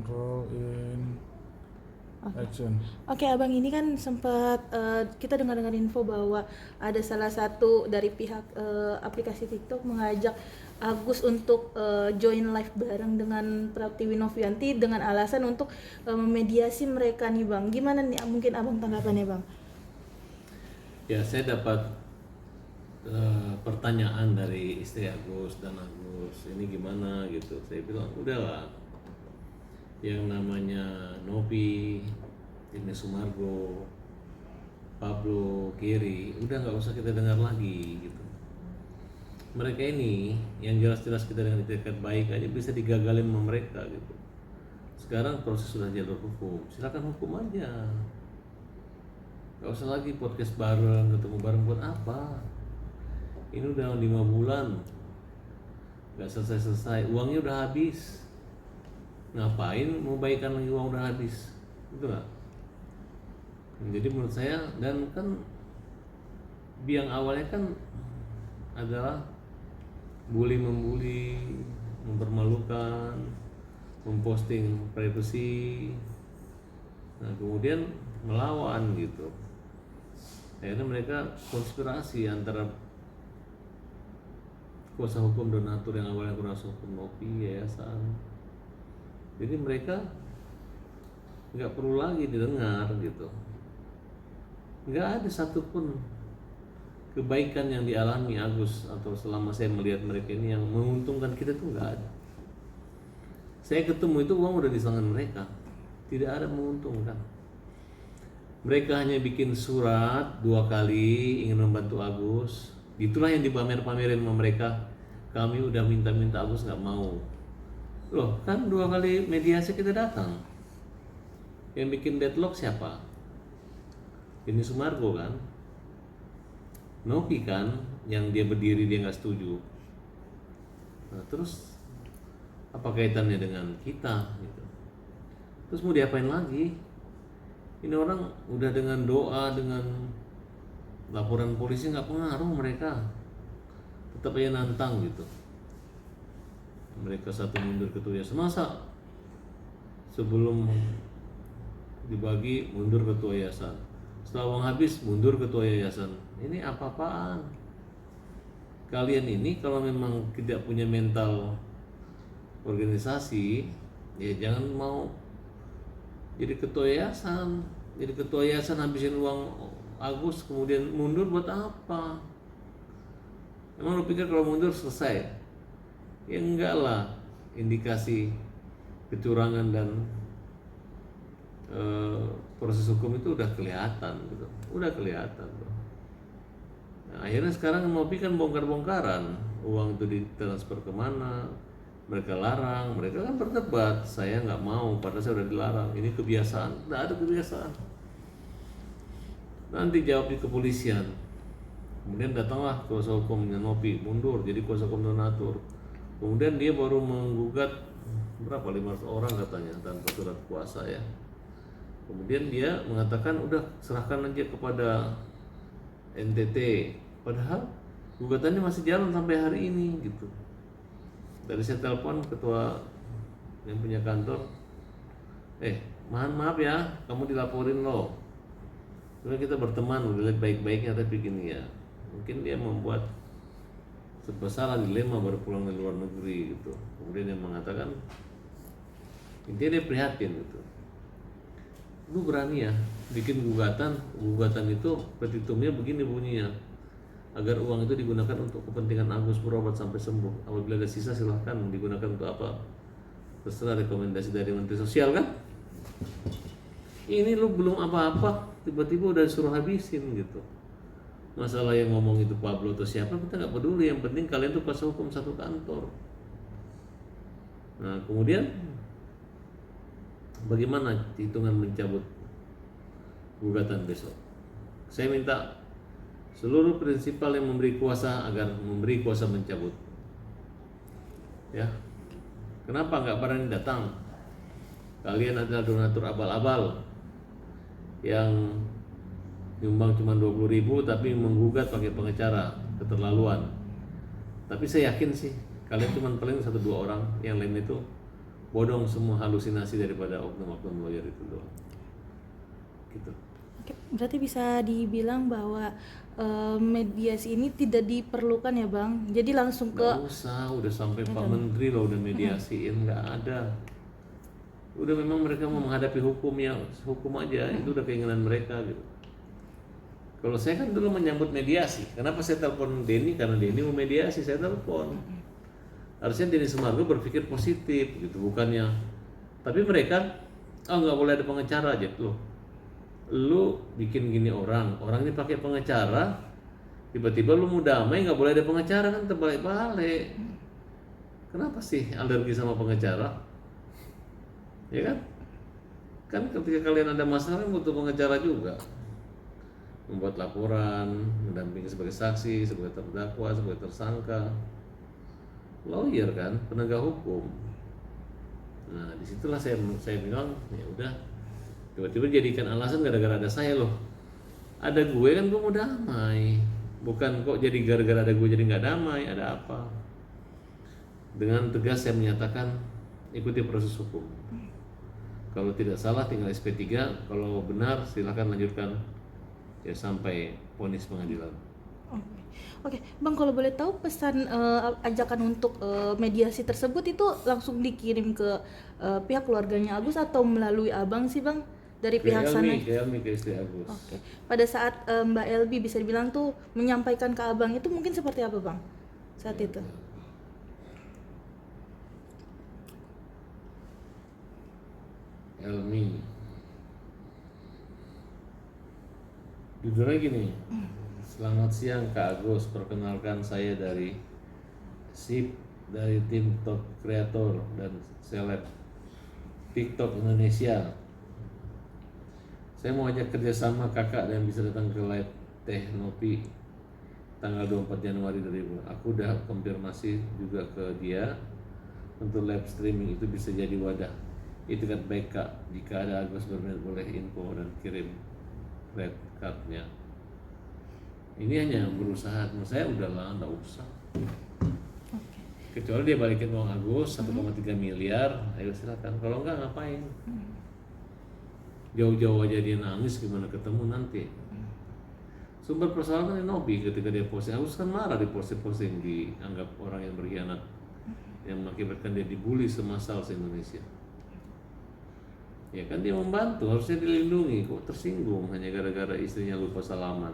Roll in action. Oke, Abang, ini kan sempat kita dengar-dengar info bahwa ada salah satu dari pihak aplikasi TikTok mengajak Agus untuk join live bareng dengan Pratiwi Novianti dengan alasan untuk memediasi mereka nih, Bang. Gimana nih mungkin Abang tanggapannya, Bang? Ya, saya dapat pertanyaan dari istri Agus dan Agus, ini gimana gitu. Saya bilang udahlah, yang namanya Novi, Ine Sumargo, Pablo, Giri, udah nggak usah kita dengar lagi gitu. Mereka ini yang jelas-jelas kita dengan itikat baik aja bisa digagalin sama mereka gitu. Sekarang proses sudah jalur hukum, silakan hukum aja. Gak usah lagi podcast bareng, ketemu bareng buat apa? Ini udah 5 bulan gak selesai-selesai, uangnya udah habis. Ngapain mau baikkan lagi uang udah habis? Gitu gak? Jadi menurut saya, dan kan biang awalnya kan adalah membuli, mempermalukan, memposting privasi, nah kemudian melawan gitu. Akhirnya mereka konspirasi antara kuasa hukum donatur yang awalnya kuasa hukum Novi, yayasan. Jadi mereka nggak perlu lagi didengar gitu. Nggak ada satupun kebaikan yang dialami Agus atau selama saya melihat mereka ini yang menguntungkan kita tuh nggak ada. Saya ketemu itu uang udah di tangan mereka, tidak ada menguntungkan. Mereka hanya bikin surat 2 kali ingin membantu Agus. Itulah yang dipamer-pamerin sama mereka. Kami udah minta-minta Agus nggak mau. Loh, kan 2 kali mediasi kita datang. Yang bikin deadlock siapa? Ini Sumargo kan? Novi kan, yang dia berdiri dia nggak setuju. Nah, terus apa kaitannya dengan kita? Gitu. Terus mau diapain lagi? Ini orang udah dengan doa, dengan laporan polisi nggak pengaruh mereka. Tetap aja nantang gitu. Mereka satu mundur ketua yayasan, masa sebelum dibagi mundur ketua yayasan, setelah uang habis mundur ketua yayasan. Ini apa-apaan? Kalian ini kalau memang tidak punya mental organisasi, ya jangan mau jadi ketua yayasan. Jadi ketua yayasan habisin uang Agus kemudian mundur buat apa? Emang lu pikir kalau mundur selesai? Ya enggak lah, indikasi kecurangan dan proses hukum itu udah kelihatan gitu, udah kelihatan tuh. Nah, akhirnya sekarang Novi kan bongkar-bongkaran, uang itu ditransfer kemana, mereka larang, mereka kan berdebat, saya nggak mau, padahal saya udah dilarang, ini kebiasaan, nggak ada kebiasaan. Nanti jawab di kepolisian, kemudian datanglah kuasa hukumnya Novi, mundur jadi kuasa hukum donatur. Kemudian dia baru menggugat berapa 500 orang katanya tanpa surat kuasa ya. Kemudian dia mengatakan udah serahkan aja kepada NTT. Padahal gugatannya masih jalan sampai hari ini gitu. Dari saya telepon ketua yang punya kantor, maaf ya, kamu dilaporin loh. Kemudian kita berteman, udah lihat baik-baiknya tapi gini ya, mungkin dia membuat serba salah, dilema baru pulang dari luar negeri gitu. Kemudian yang mengatakan intinya dia prihatin gitu. Lu berani ya bikin gugatan itu petitumnya begini bunyinya, agar uang itu digunakan untuk kepentingan Agus berobat sampai sembuh. Apabila ada sisa silahkan digunakan untuk apa, terserah, rekomendasi dari Menteri Sosial kan. Ini lu belum apa-apa tiba-tiba udah suruh habisin gitu. Masalah yang ngomong itu Pablo atau siapa kita nggak peduli, yang penting kalian tuh kuasa hukum satu kantor. Nah kemudian bagaimana hitungan mencabut gugatan besok? Saya minta seluruh prinsipal yang memberi kuasa agar memberi kuasa mencabut. Ya, kenapa nggak berani datang? Kalian adalah donatur abal-abal yang nyumbang cuma 20.000 tapi menggugat pakai pengacara, keterlaluan. Tapi saya yakin sih kalian cuma paling 1-2 orang, yang lain itu bodong semua halusinasi daripada oknum-oknum lawyer itu doang. Gitu. Oke, berarti bisa dibilang bahwa mediasi ini tidak diperlukan ya Bang. Jadi langsung ke Nggak usah, udah sampai Pak Menteri loh udah mediasiin, nggak ada. Udah memang mereka mau menghadapi hukum aja, itu udah keinginan mereka gitu. Kalau saya kan dulu menyambut mediasi, kenapa saya telepon Denny? Karena Denny mau mediasi, saya telepon. Harusnya Denny Sumargo berpikir positif gitu, bukannya. Tapi mereka, nggak boleh ada pengacara aja tuh. Lu bikin gini orang ini pakai pengacara, tiba-tiba lu mau damai nggak boleh ada pengacara, kan terbalik-balik. Kenapa sih alergi sama pengacara? Ya kan? Kan ketika kalian ada masalah butuh pengacara juga. Membuat laporan, mendampingi sebagai saksi, sebagai terdakwa, sebagai tersangka. Lawyer kan, penegak hukum. Nah, disitulah saya bilang, ya udah, tiba-tiba jadikan alasan gara-gara ada saya loh. Ada gue kan gue mau damai, bukan kok jadi gara-gara ada gue jadi nggak damai. Ada apa? Dengan tegas saya menyatakan ikuti proses hukum. Kalau tidak salah tinggal SP3, kalau benar silahkan lanjutkan ya sampai vonis pengadilan. Oke, Bang, kalau boleh tahu pesan ajakan untuk mediasi tersebut itu langsung dikirim ke pihak keluarganya Agus atau melalui Abang sih Bang dari pihak sana? Ke Elmi, ke istri Agus. Oke. Pada saat Mbak Elbi bisa dibilang tuh menyampaikan ke Abang itu mungkin seperti apa Bang saat itu? Elmi, judulnya gini. Selamat siang Kak Agus, perkenalkan saya dari tim top kreator dan seleb TikTok Indonesia. Saya mau ajak kerjasama kakak dan bisa datang ke live Teh Nopi tanggal 24 Januari 2000. Aku udah konfirmasi juga ke dia untuk live streaming itu bisa jadi wadah. Itu kan baik Kak, jika ada Agus berminat boleh info dan kirim red cardnya. Ini hanya berusaha, menurut saya udahlah, nggak usah. Kecuali dia balikin uang Agus 1,3 miliar, ayo silakan. Kalau enggak ngapain? Jauh-jauh aja dia nangis, gimana ketemu nanti? Sumber persoalan kan Nobi ketika dia posting. Agus kan marah di posting dianggap orang yang berkhianat, yang mengakibatkan dia dibully semasal se-Indonesia. Ya kan dia membantu, harusnya dilindungi, kok tersinggung hanya gara-gara istrinya lupa salaman.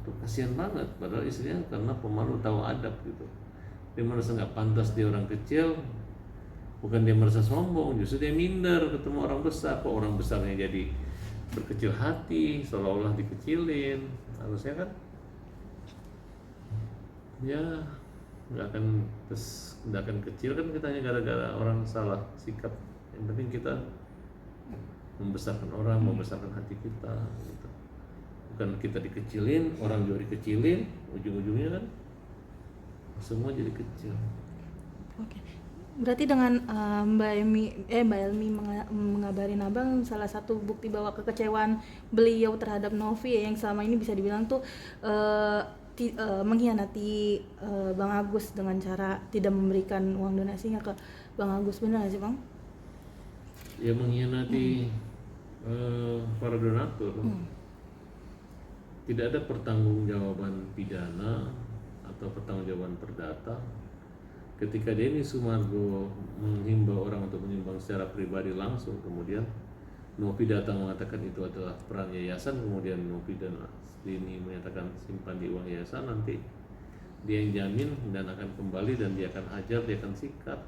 Tuh kasihan banget, padahal istrinya karena pemalu tahu adab gitu. Dia merasa nggak pantas dia orang kecil, bukan dia merasa sombong, justru dia minder ketemu orang besar. Kok orang besarnya jadi berkecil hati, seolah-olah dikecilin. Harusnya kan ya nggak akan kecil kan kita hanya gara-gara orang salah sikap. Yang penting kita membesarkan orang, membesarkan hati kita gitu. Bukan kita dikecilin, orang juga dikecilin, ujung-ujungnya kan semua jadi kecil. Oke. Berarti dengan Mbak Elmi mengabarin Abang salah satu bukti bahwa kekecewaan beliau terhadap Novi yang selama ini bisa dibilang tuh mengkhianati Bang Agus dengan cara tidak memberikan uang donasinya ke Bang Agus, benar nggak sih Bang? Ya mengkhianati para donatur. Tidak ada pertanggungjawaban pidana atau pertanggungjawaban perdata. Ketika Denny Sumargo menghimbau orang untuk menyumbang secara pribadi langsung, kemudian Novi datang mengatakan itu adalah peran yayasan, kemudian Novi dan Denny menyatakan simpan di uang yayasan, nanti dia yang jamin dan akan kembali dan dia akan hajar, dia akan sikat.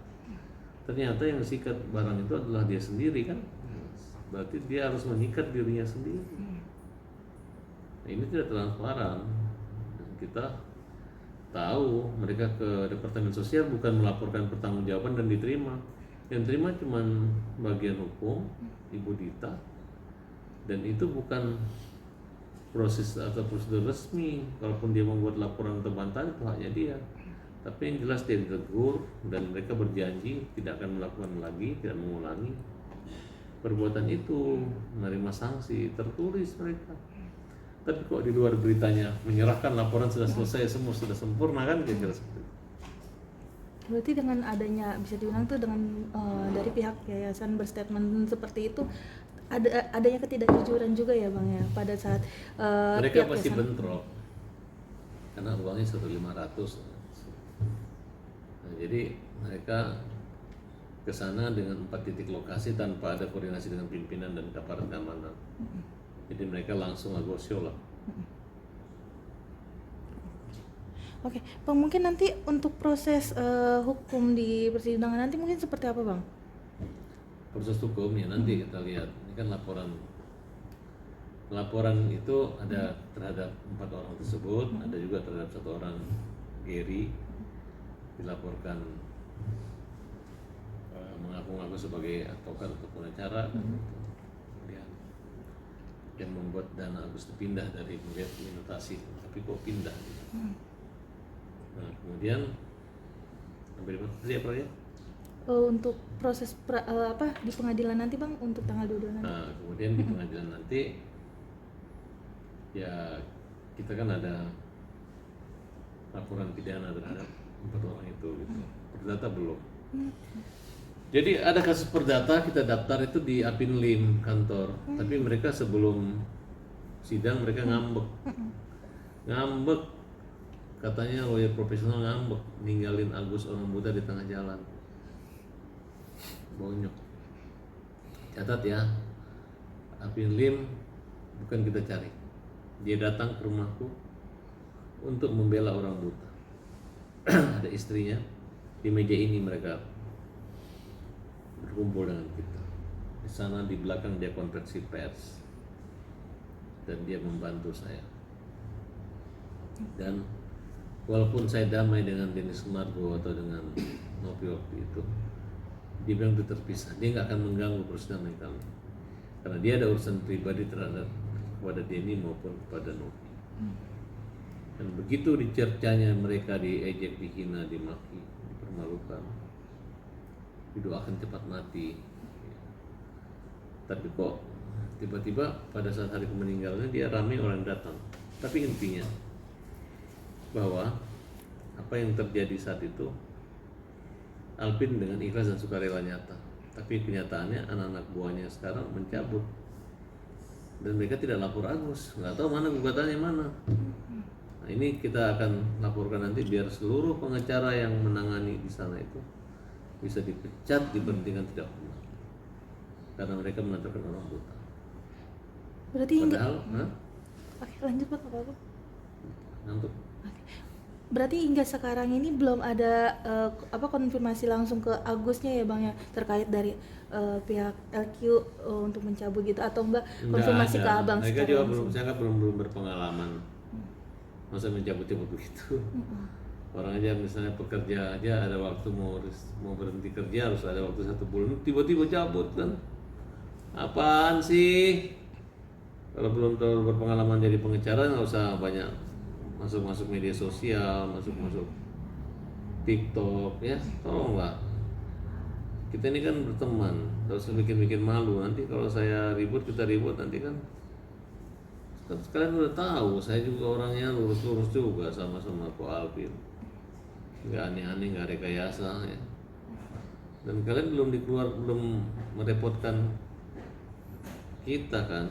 Ternyata yang sikat barang itu adalah dia sendiri kan, berarti dia harus mengikat dirinya sendiri. Nah, ini tidak transparan. Dan kita tahu mereka ke Departemen Sosial bukan melaporkan pertanggungjawaban dan diterima. Yang terima cuma bagian hukum, Ibu Dita, dan itu bukan proses atau prosedur resmi. Kalaupun dia membuat laporan atau bantahan itu haknya dia. Tapi yang jelas dia ditegur dan mereka berjanji tidak akan melakukan lagi, tidak mengulangi perbuatan itu, menerima sanksi tertulis mereka. Tapi kok di luar beritanya menyerahkan laporan sudah selesai, semua sudah sempurna kan, kira-kira seperti itu. Berarti dengan adanya, bisa dibilang tuh dengan dari pihak yayasan berstatement seperti itu, adanya ketidakjujuran juga ya Bang ya pada saat Mereka pihak pasti yayasan. bentrok karena uangnya 1.500. Nah, jadi mereka ke sana dengan 4 titik lokasi tanpa ada koordinasi dengan pimpinan dan aparat keamanan. Jadi mereka langsung agosio lah. Oke, Bang, mungkin nanti untuk proses hukum di persidangan nanti mungkin seperti apa Bang? Proses hukumnya nanti kita lihat. Ini kan laporan itu ada terhadap 4 orang tersebut, ada juga terhadap 1 orang Gary dilaporkan mengaku-ngaku sebagai advokat atau pengacara dan kemudian yang membuat Dana Agus pindah dari Minutasi, tapi kok pindah gitu. Nah kemudian sampai di apa ya? Untuk proses di pengadilan nanti Bang, untuk tanggal 22 nanti. Nah kemudian di pengadilan nanti ya kita kan ada laporan pidana terhadap 4 orang itu gitu. Perdata belum. Jadi ada kasus perdata kita daftar itu di Apinlim kantor, tapi mereka sebelum sidang mereka ngambek, katanya lawyer profesional ngambek, ninggalin Agus orang muda di tengah jalan, bonyok. Catat ya, Apinlim bukan kita cari, dia datang ke rumahku untuk membela orang buta. Ada istrinya, di meja ini mereka berkumpul dengan kita. Di sana di belakang dia konversi pers dan dia membantu saya. Dan walaupun saya damai dengan Dennis Sumargo atau dengan Nopi waktu itu, dia bilang itu terpisah. Dia nggak akan mengganggu persidangan kami karena dia ada urusan pribadi terhadap kepada Denny maupun kepada Nopi. Dan begitu dicercanya mereka diejek, dihina, dimaki, dipermalukan, didoakan cepat mati. Tapi kok tiba-tiba pada saat hari meninggalnya dia ramai orang datang. Tapi intinya bahwa apa yang terjadi saat itu Alvin dengan ikhlas dan sukarela nyata. Tapi kenyataannya anak-anak buahnya sekarang mencabut dan mereka tidak lapor Agus, nggak tahu mana gugatannya mana. Nah, ini kita akan laporkan nanti biar seluruh pengacara yang menangani di sana itu bisa dipecat, diberhentikan tidak hormat karena mereka menantarkan orang buta. Berarti Padahal, Oke, lanjut Pak, apa-apa. ngantuk. Berarti hingga sekarang ini belum ada konfirmasi langsung ke Agusnya ya Bang ya, terkait dari pihak LQ untuk mencabut gitu, atau enggak konfirmasi ke Abang mereka secara juga langsung? saya kan belum berpengalaman masa mencabut-cabut begitu. Orang aja misalnya pekerja aja ada waktu mau berhenti kerja harus ada waktu 1 bulan, tiba-tiba cabut kan. Apaan sih? Kalau belum terlalu berpengalaman jadi pengacara nggak usah banyak masuk media sosial, masuk TikTok ya, tolonglah. Kita ini kan berteman, terus bikin malu. Nanti kalau saya ribut, kita ribut nanti kan kalian udah tahu, saya juga orangnya lurus-lurus juga sama-sama Ko Alvin. Nggak aneh-aneh, nggak rekayasa ya. Dan kalian belum merepotkan kita kan,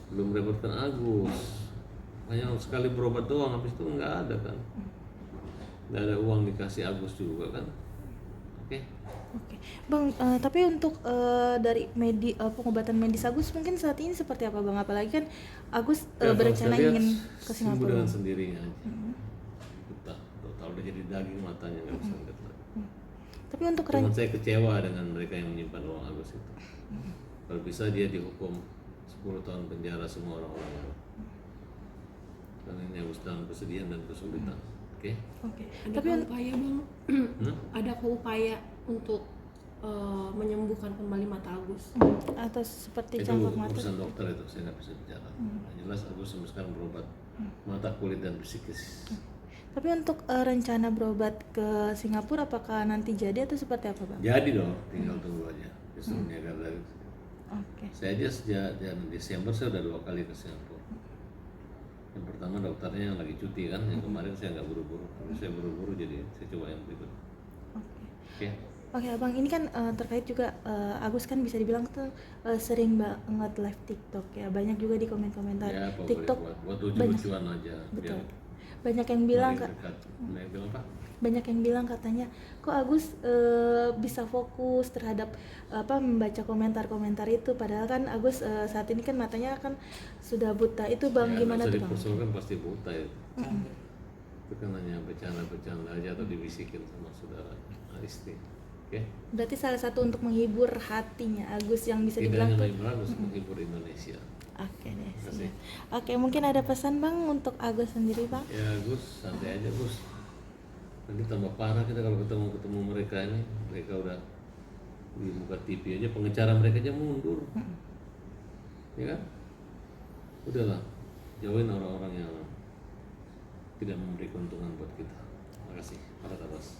belum merepotkan Agus. Hanya sekali berobat doang, habis itu nggak ada kan, nggak ada uang dikasih Agus juga kan. Oke. Bang, tapi untuk dari pengobatan medis Agus mungkin saat ini seperti apa Bang? Apalagi kan Agus berencana ingin ke sembuh Singapura. dengan sendirinya aja. Buta, total udah jadi daging matanya, nggak bisa lihat lagi. Tapi untuk Cuman saya kecewa dengan mereka yang menyimpan uang Agus itu. Kalau bisa dia dihukum 10 tahun penjara semua orang-orang. Karena ini Agus dalam kesedihan dan kesulitan. Oke. Tapi upaya Bang, ada upaya untuk menyembuhkan kembali mata Agus? atau seperti Itu campak mata? urusan dokter itu saya nggak bisa bicara. Yang jelas Agus sampai sekarang berobat mata, kulit dan psikis. Tapi untuk rencana berobat ke Singapura apakah nanti jadi atau seperti apa Bang? Jadi dong, tinggal tunggu aja. Justru niaga dari Oke. saya aja sejak Desember saya udah 2 kali ke Singapura. Yang pertama dokternya yang lagi cuti kan, yang kemarin saya nggak buru-buru, tapi saya buru-buru jadi saya coba yang berikut. Oke. Oke. Oke abang, ini kan terkait juga Agus kan bisa dibilang tuh sering banget live TikTok ya, banyak juga di komen-komentar Ya, apa TikTok boleh buat lucu-lucuan aja. betul. Biar Banyak yang bilang makin dekat. Banyak bilang apa? banyak yang bilang katanya kok Agus bisa fokus terhadap membaca komentar-komentar itu, padahal kan Agus saat ini kan matanya kan sudah buta. Itu bang Ya, gimana nggak usah tuh bang? dipersoalkan, pasti buta ya. Itu kan hanya bercanda-bercanda aja atau dibisikin sama saudara istri. Oke. Berarti salah satu untuk menghibur hatinya Agus yang bisa Tidak dibilang hanya tuh. menghibur, harus menghibur Indonesia. Oke deh. Terima kasih. Siap. Oke, mungkin ada pesan bang untuk Agus sendiri bang? Ya Gus, santai aja Gus. Nanti tambah parah kita kalau ketemu mereka ini. Mereka udah di muka TV aja, pengecara mereka aja mundur. Ya kan? Udahlah, jauhin orang-orang yang tidak memberi keuntungan buat kita. Terima kasih. Para tabas.